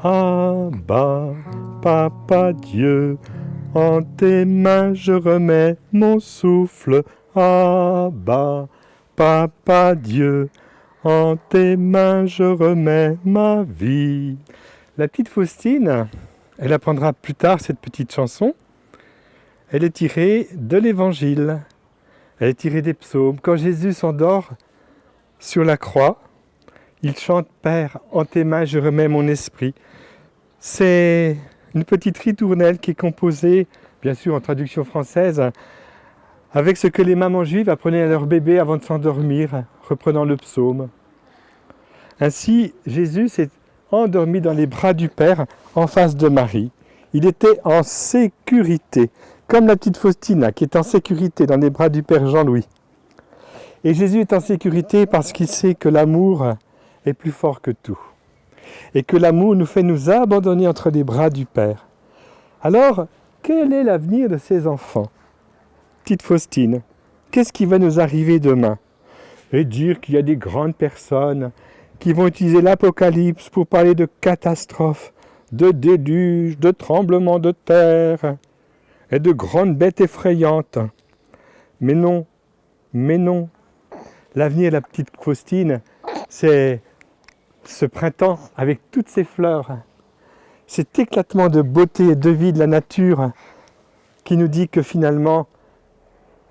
Abba, Papa Dieu, en tes mains je remets mon souffle. Abba, Papa Dieu, en tes mains je remets ma vie. La petite Faustine, elle apprendra plus tard cette petite chanson. Elle est tirée de l'Évangile. Elle est tirée des psaumes. Quand Jésus s'endort sur la croix, il chante « Père, en tes mains je remets mon esprit ». C'est une petite ritournelle qui est composée, bien sûr en traduction française, avec ce que les mamans juives apprenaient à leur bébé avant de s'endormir, reprenant le psaume. Ainsi, Jésus s'est endormi dans les bras du Père en face de Marie. Il était en sécurité, comme la petite Faustina qui est en sécurité dans les bras du Père Jean-Louis. Et Jésus est en sécurité parce qu'il sait que l'amour est plus fort que tout. Et que l'amour nous fait nous abandonner entre les bras du Père. Alors, quel est l'avenir de ces enfants? Petite Faustine, qu'est-ce qui va nous arriver demain? Et dire qu'il y a des grandes personnes qui vont utiliser l'Apocalypse pour parler de catastrophes, de déluges, de tremblements de terre et de grandes bêtes effrayantes. Mais non, l'avenir de la petite Faustine, c'est ce printemps avec toutes ses fleurs, cet éclatement de beauté et de vie de la nature qui nous dit que finalement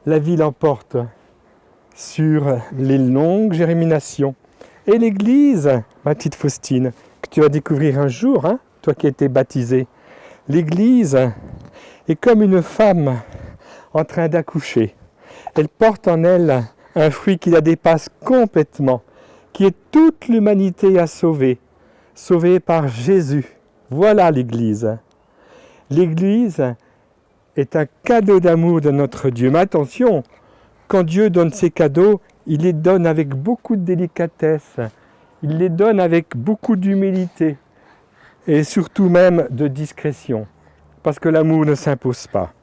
la vie l'emporte sur les longues germinations. Et l'Église, ma petite Faustine, que tu vas découvrir un jour, toi qui as été baptisée, l'Église est comme une femme en train d'accoucher. Elle porte en elle un fruit qui la dépasse complètement, qui est toute l'humanité à sauver, sauvée par Jésus. Voilà l'Église. L'Église est un cadeau d'amour de notre Dieu. Mais attention, quand Dieu donne ses cadeaux, il les donne avec beaucoup de délicatesse, il les donne avec beaucoup d'humilité et surtout même de discrétion, parce que l'amour ne s'impose pas.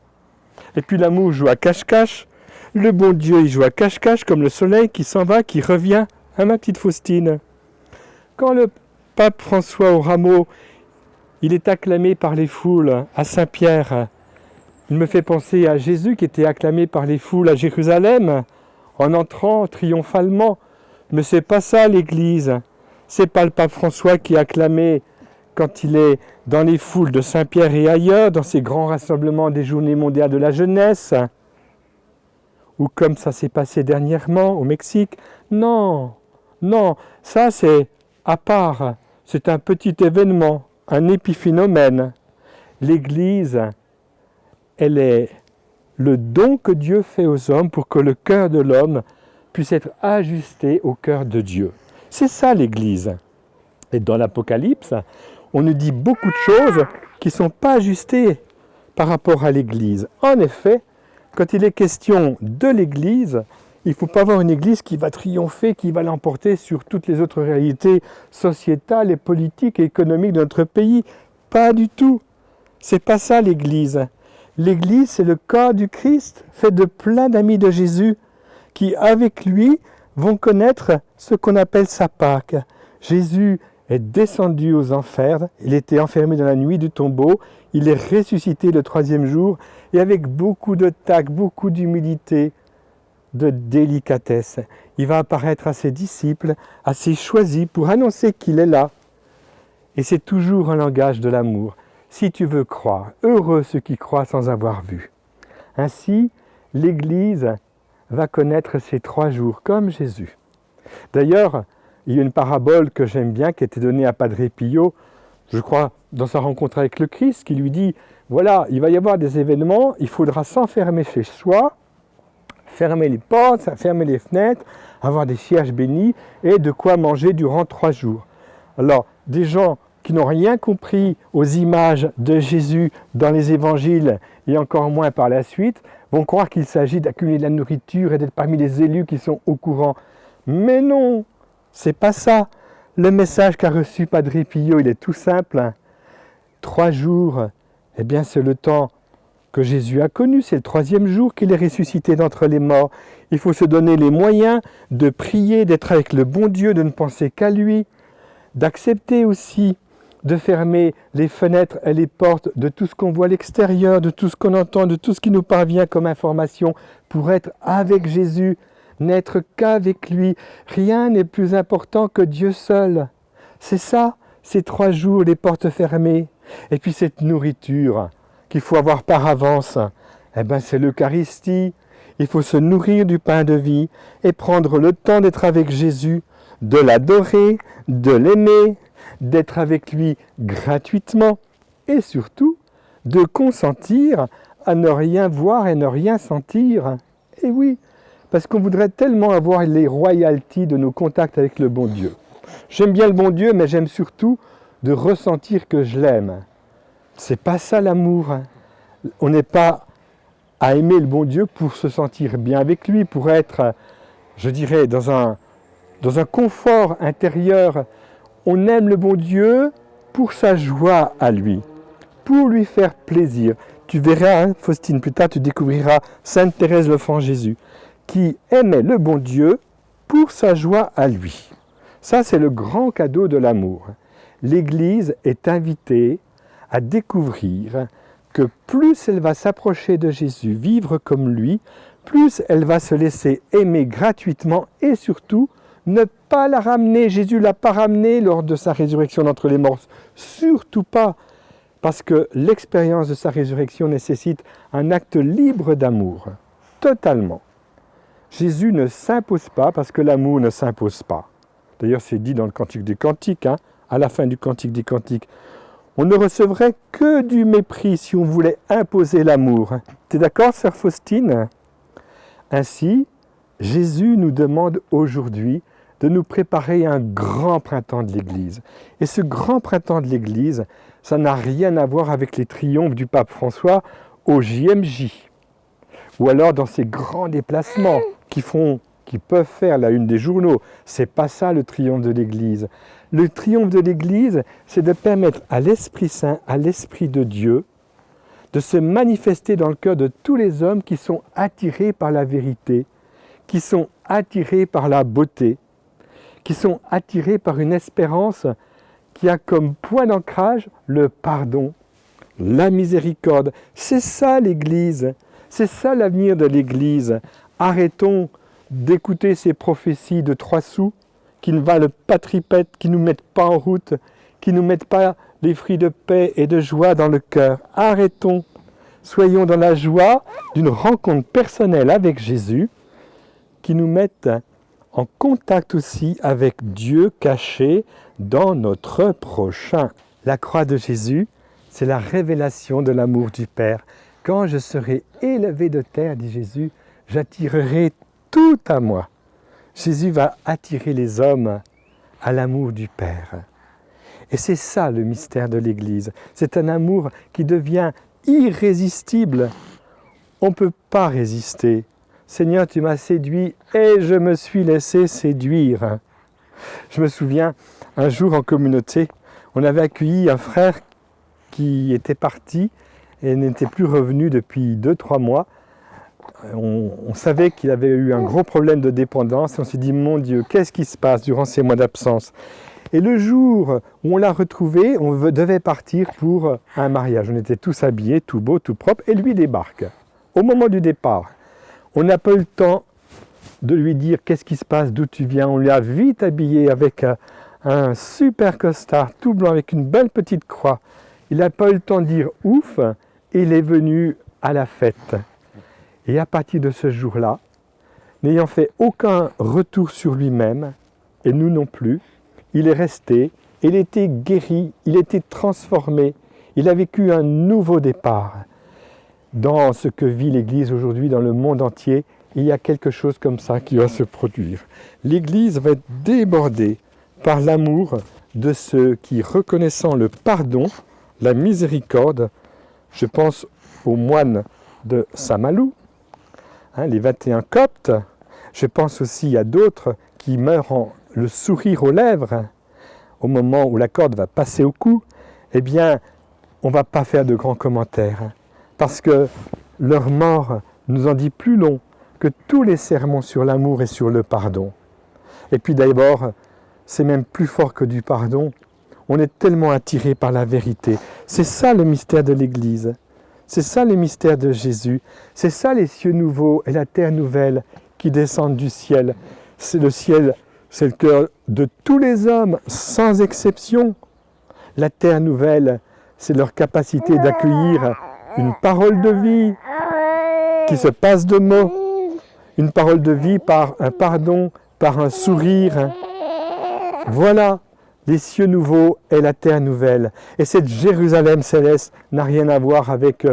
Et puis l'amour joue à cache-cache, le bon Dieu il joue à cache-cache comme le soleil qui s'en va, qui revient. Ma petite Faustine, quand le pape François au rameau, il est acclamé par les foules à Saint-Pierre, il me fait penser à Jésus qui était acclamé par les foules à Jérusalem, en entrant triomphalement. Mais c'est pas ça l'Église, c'est pas le pape François qui est acclamé quand il est dans les foules de Saint-Pierre et ailleurs, dans ces grands rassemblements des Journées mondiales de la jeunesse, ou comme ça s'est passé dernièrement au Mexique. Non, ça c'est à part, c'est un petit événement, un épiphénomène. L'Église, elle est le don que Dieu fait aux hommes pour que le cœur de l'homme puisse être ajusté au cœur de Dieu. C'est ça l'Église. Et dans l'Apocalypse, on nous dit beaucoup de choses qui ne sont pas ajustées par rapport à l'Église. En effet, quand il est question de l'Église, il ne faut pas avoir une Église qui va triompher, qui va l'emporter sur toutes les autres réalités sociétales et politiques et économiques de notre pays. Pas du tout. C'est pas ça l'Église. L'Église, c'est le corps du Christ, fait de plein d'amis de Jésus, qui, avec lui, vont connaître ce qu'on appelle sa Pâque. Jésus est descendu aux enfers, il était enfermé dans la nuit du tombeau, il est ressuscité le 3e jour, et avec beaucoup de tact, beaucoup d'humilité, de délicatesse, il va apparaître à ses disciples, à ses choisis, pour annoncer qu'il est là. Et c'est toujours un langage de l'amour. Si tu veux croire, heureux ceux qui croient sans avoir vu. Ainsi, l'Église va connaître ces 3 jours, comme Jésus. D'ailleurs, il y a une parabole que j'aime bien, qui a été donnée à Padre Pio, je crois, dans sa rencontre avec le Christ, qui lui dit, voilà, il va y avoir des événements, il faudra s'enfermer chez soi, fermer les portes, fermer les fenêtres, avoir des cierges bénis et de quoi manger durant 3 jours. Alors, des gens qui n'ont rien compris aux images de Jésus dans les évangiles, et encore moins par la suite, vont croire qu'il s'agit d'accumuler de la nourriture et d'être parmi les élus qui sont au courant. Mais non, c'est pas ça. Le message qu'a reçu Padre Pio, il est tout simple. 3 jours, eh bien c'est le temps que Jésus a connu, c'est le 3e jour qu'il est ressuscité d'entre les morts. Il faut se donner les moyens de prier, d'être avec le bon Dieu, de ne penser qu'à lui, d'accepter aussi de fermer les fenêtres et les portes de tout ce qu'on voit à l'extérieur, de tout ce qu'on entend, de tout ce qui nous parvient comme information, pour être avec Jésus, n'être qu'avec lui. Rien n'est plus important que Dieu seul. C'est ça, ces 3 jours, les portes fermées. Et puis cette nourriture qu'il faut avoir par avance, c'est l'Eucharistie. Il faut se nourrir du pain de vie et prendre le temps d'être avec Jésus, de l'adorer, de l'aimer, d'être avec lui gratuitement et surtout de consentir à ne rien voir et ne rien sentir. Et oui, parce qu'on voudrait tellement avoir les royalties de nos contacts avec le bon Dieu. J'aime bien le bon Dieu, mais j'aime surtout de ressentir que je l'aime. C'est pas ça l'amour. On n'est pas à aimer le bon Dieu pour se sentir bien avec lui, pour être, je dirais, dans un confort intérieur. On aime le bon Dieu pour sa joie à lui, pour lui faire plaisir. Tu verras, Faustine, plus tard tu découvriras Sainte Thérèse l'Enfant Jésus, qui aimait le bon Dieu pour sa joie à lui. Ça, c'est le grand cadeau de l'amour. L'Église est invitée à découvrir que plus elle va s'approcher de Jésus, vivre comme lui, plus elle va se laisser aimer gratuitement et surtout ne pas la ramener. Jésus ne l'a pas ramenée lors de sa résurrection d'entre les morts. Surtout pas. Parce que l'expérience de sa résurrection nécessite un acte libre d'amour. Totalement. Jésus ne s'impose pas parce que l'amour ne s'impose pas. D'ailleurs, c'est dit dans le Cantique des Cantiques, à la fin du Cantique des Cantiques. On ne recevrait que du mépris si on voulait imposer l'amour. Tu es d'accord, sœur Faustine ? Ainsi, Jésus nous demande aujourd'hui de nous préparer un grand printemps de l'Église. Et ce grand printemps de l'Église, ça n'a rien à voir avec les triomphes du pape François au JMJ. Ou alors dans ces grands déplacements qui peuvent faire la une des journaux. C'est pas ça le triomphe de l'Église. Le triomphe de l'Église, c'est de permettre à l'Esprit Saint, à l'Esprit de Dieu, de se manifester dans le cœur de tous les hommes qui sont attirés par la vérité, qui sont attirés par la beauté, qui sont attirés par une espérance qui a comme point d'ancrage le pardon, la miséricorde. C'est ça l'Église, c'est ça l'avenir de l'Église. Arrêtons d'écouter ces prophéties de 3 sous qui ne valent pas tripette, qui ne nous mettent pas en route, qui ne nous mettent pas les fruits de paix et de joie dans le cœur. Arrêtons, soyons dans la joie d'une rencontre personnelle avec Jésus qui nous mette en contact aussi avec Dieu caché dans notre prochain. La croix de Jésus, c'est la révélation de l'amour du Père. Quand je serai élevé de terre, dit Jésus, j'attirerai tout à moi. Jésus va attirer les hommes à l'amour du Père. Et c'est ça le mystère de l'Église. C'est un amour qui devient irrésistible. On ne peut pas résister. Seigneur, tu m'as séduit et je me suis laissé séduire. Je me souviens, un jour en communauté, on avait accueilli un frère qui était parti et n'était plus revenu depuis 2-3 mois. On savait qu'il avait eu un gros problème de dépendance et on s'est dit, mon Dieu, qu'est-ce qui se passe durant ces mois d'absence ? Et le jour où on l'a retrouvé, on devait partir pour un mariage. On était tous habillés, tout beau, tout propre, et lui débarque. Au moment du départ, on n'a pas eu le temps de lui dire qu'est-ce qui se passe, d'où tu viens. On lui a vite habillé avec un super costard tout blanc avec une belle petite croix. Il n'a pas eu le temps de dire ouf et il est venu à la fête. Et à partir de ce jour-là, n'ayant fait aucun retour sur lui-même, et nous non plus, il est resté, il était guéri, il était transformé, il a vécu un nouveau départ. Dans ce que vit l'Église aujourd'hui, dans le monde entier, il y a quelque chose comme ça qui va se produire. L'Église va être débordée par l'amour de ceux qui, reconnaissant le pardon, la miséricorde, je pense aux moines de Saint-Malo, les 21 coptes, je pense aussi à d'autres qui meurent le sourire aux lèvres, au moment où la corde va passer au cou, eh bien, on ne va pas faire de grands commentaires, parce que leur mort nous en dit plus long que tous les sermons sur l'amour et sur le pardon. Et puis d'abord, c'est même plus fort que du pardon. on est tellement attiré par la vérité. C'est ça le mystère de l'Église. C'est ça le mystère de Jésus. C'est ça les cieux nouveaux et la terre nouvelle qui descendent du ciel. C'est le ciel, c'est le cœur de tous les hommes, sans exception. La terre nouvelle, c'est leur capacité d'accueillir une parole de vie qui se passe de mots. Une parole de vie par un pardon, par un sourire. Voilà les cieux nouveaux et la terre nouvelle. Et cette Jérusalem céleste n'a rien à voir avec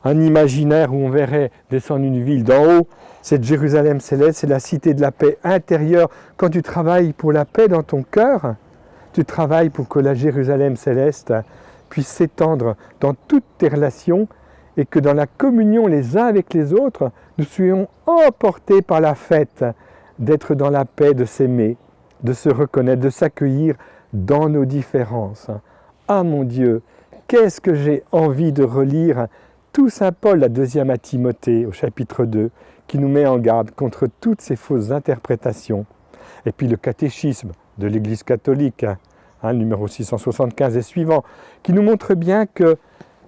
un imaginaire où on verrait descendre une ville d'en haut. Cette Jérusalem céleste, c'est la cité de la paix intérieure. Quand tu travailles pour la paix dans ton cœur, tu travailles pour que la Jérusalem céleste puisse s'étendre dans toutes tes relations et que dans la communion les uns avec les autres, nous soyons emportés par la fête d'être dans la paix, de s'aimer, de se reconnaître, de s'accueillir dans nos différences. Ah mon Dieu, qu'est-ce que j'ai envie de relire tout Saint Paul, la deuxième à Timothée, au chapitre 2, qui nous met en garde contre toutes ces fausses interprétations. Et puis le catéchisme de l'Église catholique, numéro 675 et suivant, qui nous montre bien qu'il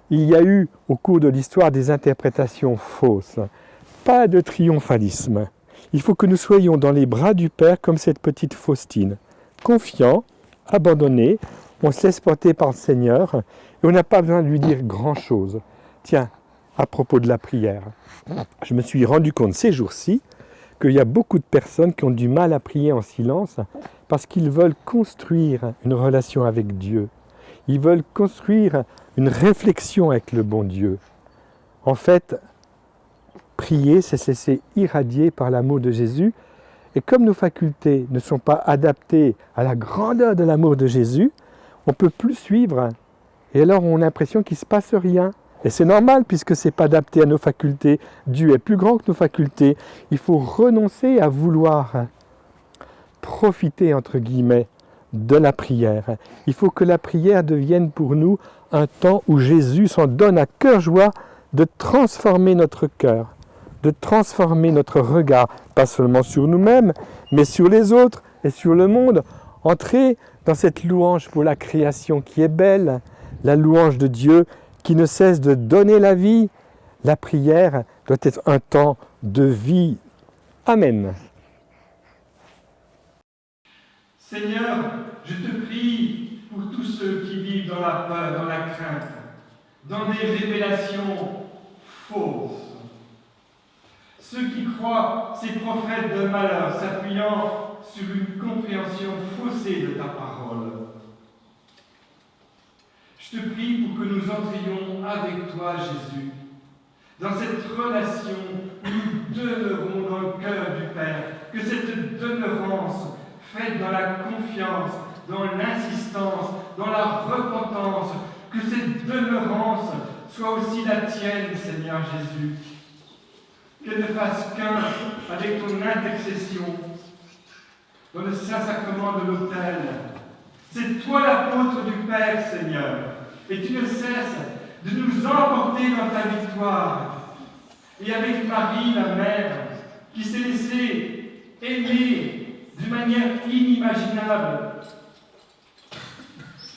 y a eu au cours de l'histoire des interprétations fausses. Pas de triomphalisme. Il faut que nous soyons dans les bras du Père comme cette petite Faustine, confiants, abandonnés, on se laisse porter par le Seigneur et on n'a pas besoin de lui dire grand-chose. Tiens, à propos de la prière, je me suis rendu compte ces jours-ci qu'il y a beaucoup de personnes qui ont du mal à prier en silence parce qu'ils veulent construire une relation avec Dieu. Ils veulent construire une réflexion avec le bon Dieu. En fait, prier, c'est se laisser irradier par l'amour de Jésus. Et comme nos facultés ne sont pas adaptées à la grandeur de l'amour de Jésus, on ne peut plus suivre. Et alors on a l'impression qu'il ne se passe rien. Et c'est normal puisque ce n'est pas adapté à nos facultés. Dieu est plus grand que nos facultés. Il faut renoncer à vouloir profiter, entre guillemets, de la prière. Il faut que la prière devienne pour nous un temps où Jésus s'en donne à cœur joie de transformer notre cœur, de transformer notre regard, pas seulement sur nous-mêmes, mais sur les autres et sur le monde. Entrer dans cette louange pour la création qui est belle, la louange de Dieu qui ne cesse de donner la vie. La prière doit être un temps de vie. Amen. Seigneur, je te prie pour tous ceux qui vivent dans la peur, dans la crainte, dans des révélations fausses. Ceux qui croient ces prophètes de malheur s'appuyant sur une compréhension faussée de ta parole. Je te prie pour que nous entrions avec toi, Jésus, dans cette relation où nous demeurons dans le cœur du Père, que cette demeurance faite dans la confiance, dans l'insistance, dans la repentance, que cette demeurance soit aussi la tienne, Seigneur Jésus. Qu'elle ne fasse qu'un avec ton intercession dans le Saint-Sacrement de l'autel. C'est toi l'apôtre du Père, Seigneur, et tu ne cesses de nous emporter dans ta victoire. Et avec Marie, la mère, qui s'est laissée aimer d'une manière inimaginable,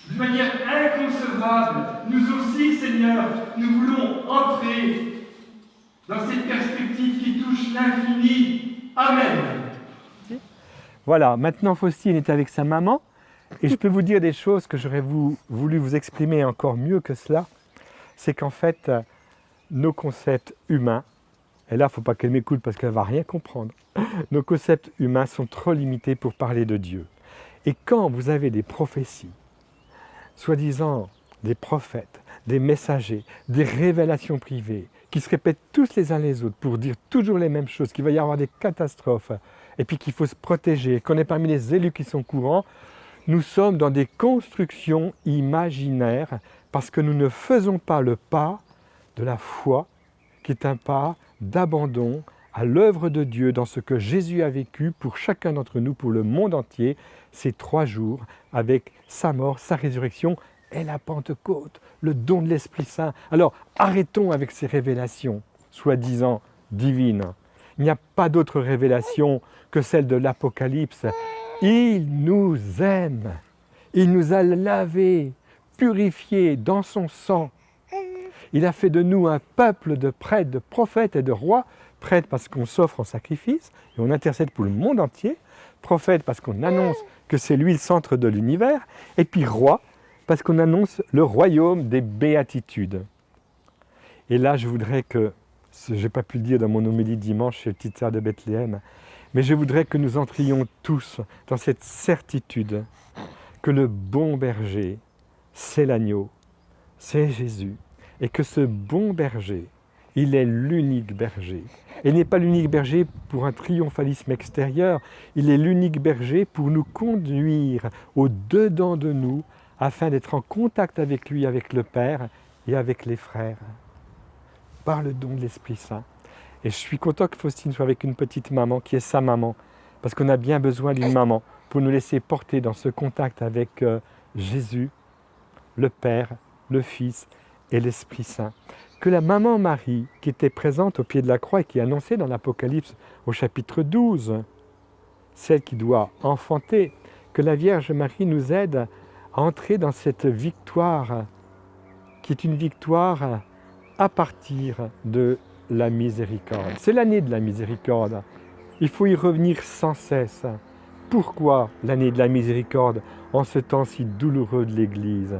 d'une manière inconcevable, nous aussi, Seigneur, nous voulons entrer dans cette perspective qui touche l'infini. Amen. Voilà, maintenant Faustine est avec sa maman et je peux vous dire des choses que j'aurais voulu vous exprimer encore mieux que cela. C'est qu'en fait, nos concepts humains, et là il ne faut pas qu'elle m'écoute parce qu'elle ne va rien comprendre, nos concepts humains sont trop limités pour parler de Dieu. Et quand vous avez des prophéties, soi-disant des prophètes, des messagers, des révélations privées, qui se répètent tous les uns les autres pour dire toujours les mêmes choses, qu'il va y avoir des catastrophes, et puis qu'il faut se protéger, qu'on est parmi les élus qui sont courants, nous sommes dans des constructions imaginaires parce que nous ne faisons pas le pas de la foi, qui est un pas d'abandon à l'œuvre de Dieu dans ce que Jésus a vécu pour chacun d'entre nous, pour le monde entier, ces 3 jours, avec sa mort, sa résurrection et la Pentecôte, le don de l'Esprit Saint. Alors arrêtons avec ces révélations, soi-disant divines. Il n'y a pas d'autre révélation que celle de l'Apocalypse. Il nous aime. Il nous a lavés, purifiés dans son sang. Il a fait de nous un peuple de prêtres, de prophètes et de rois. Prêtres parce qu'on s'offre en sacrifice et on intercède pour le monde entier. Prophètes parce qu'on annonce que c'est lui le centre de l'univers. Et puis roi parce qu'on annonce le royaume des béatitudes. Et là, je voudrais que, je n'ai pas pu le dire dans mon homélie dimanche chez le Petite Sœur de Bethléem, mais je voudrais que nous entrions tous dans cette certitude que le bon berger, c'est l'agneau, c'est Jésus. Et que ce bon berger, il est l'unique berger. Et il n'est pas l'unique berger pour un triomphalisme extérieur, il est l'unique berger pour nous conduire au-dedans de nous, afin d'être en contact avec lui, avec le Père et avec les frères, par le don de l'Esprit Saint. Et je suis content que Faustine soit avec une petite maman qui est sa maman, parce qu'on a bien besoin d'une maman pour nous laisser porter dans ce contact avec Jésus, le Père, le Fils et l'Esprit Saint. Que la maman Marie, qui était présente au pied de la croix et qui annonçait dans l'Apocalypse au chapitre 12, celle qui doit enfanter, que la Vierge Marie nous aide à entrer dans cette victoire, qui est une victoire à partir de la miséricorde. C'est l'année de la miséricorde. Il faut y revenir sans cesse. Pourquoi l'année de la miséricorde en ce temps si douloureux de l'Église?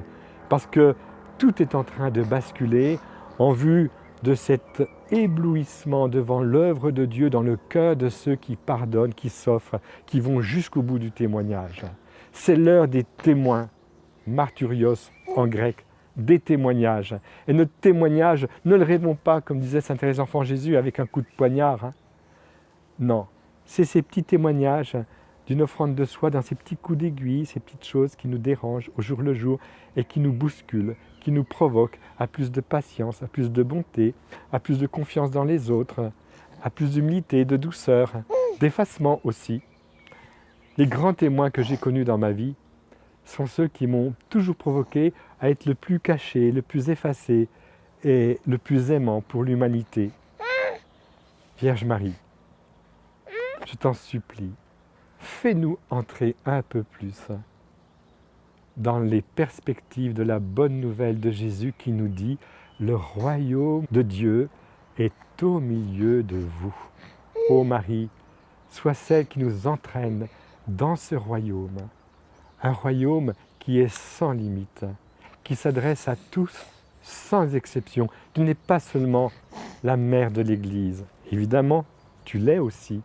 Parce que tout est en train de basculer en vue de cet éblouissement devant l'œuvre de Dieu dans le cœur de ceux qui pardonnent, qui s'offrent, qui vont jusqu'au bout du témoignage. C'est l'heure des témoins, martyrios en grec, des témoignages. Et notre témoignage, ne le rêvons pas, comme disait Saint Thérèse Enfant Jésus, avec un coup de poignard. Non, c'est ces petits témoignages d'une offrande de soi dans ces petits coups d'aiguille, ces petites choses qui nous dérangent au jour le jour et qui nous bousculent, qui nous provoquent à plus de patience, à plus de bonté, à plus de confiance dans les autres, à plus d'humilité, de douceur, d'effacement aussi. Les grands témoins que j'ai connus dans ma vie sont ceux qui m'ont toujours provoqué à être le plus caché, le plus effacé et le plus aimant pour l'humanité. Vierge Marie, je t'en supplie, fais-nous entrer un peu plus dans les perspectives de la bonne nouvelle de Jésus qui nous dit « Le royaume de Dieu est au milieu de vous ». Ô Marie, sois celle qui nous entraîne dans ce royaume, un royaume qui est sans limite, qui s'adresse à tous sans exception. Tu n'es pas seulement la mère de l'Église, évidemment, tu l'es aussi,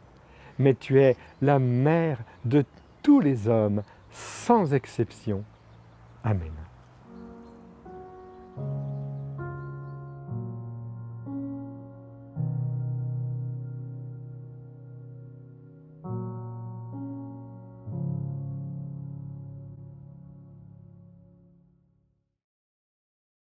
mais tu es la mère de tous les hommes, sans exception. Amen.